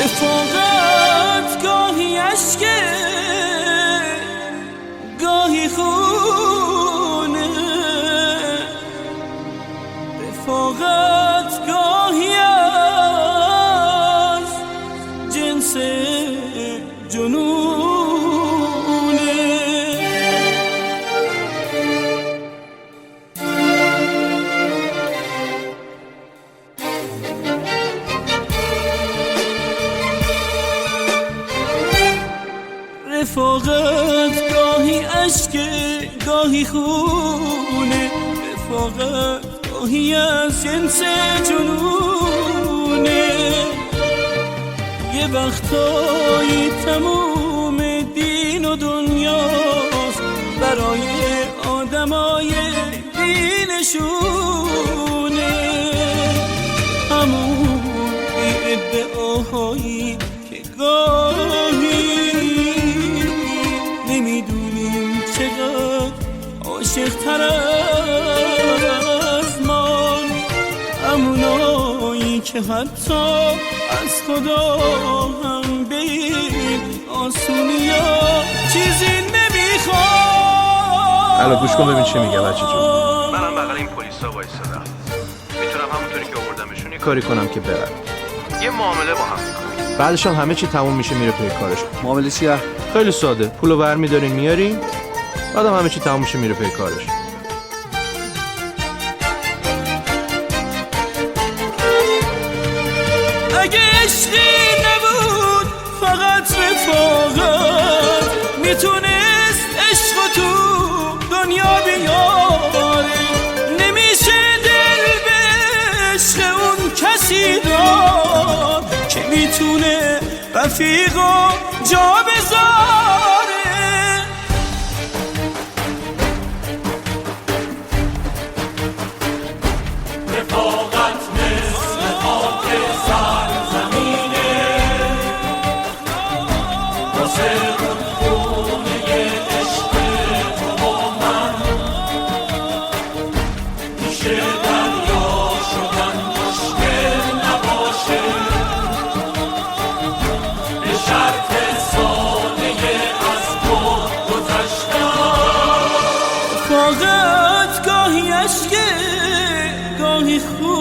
رفاقت گاهی عشقه گاهی خونه، رفاقت گاهی از جنس جنونه. رفاقت گاهی عشقه گاهی خونه، رفاقت گاهی از جنس جنونه. یه وقتایی تموم دین و دنیاست برای آدمای دینشونه، همون ادعاهایی که گاهی نمیدونیم چقدر عاشق تر از ما، همونایی که حتی از خدا هم به این آسونیا چیزی نمیخواد. الان گوش کن ببین چی میگه بچه جون. منم بغل این پلیسا وایسادم، میتونم همونطوری که آوردمشون یه کاری کنم که برن یه معامله با هم میکنیم، بعدش هم همه چی تموم میشه میره پی کارش. معامله چیه؟ خیلی ساده، پولو برمی‌دارین میارین، بعدم همه چی تموم میشه میره پی کارش. اگه عشقی نبود فقط رفاقت، میتونست عشق تو دنیا بیاره، نمیشه دل به عشق اون کسی داد که میتونه رفیقو جا بذاره. رفاقت مثل خاک سرزمینه، واسه اون خونه عشق تو با من میشه دریا شدن مشکل نباشه، به شرط ساده از خود گذشتن. رفاقت گاهی عشقه گاهی خون،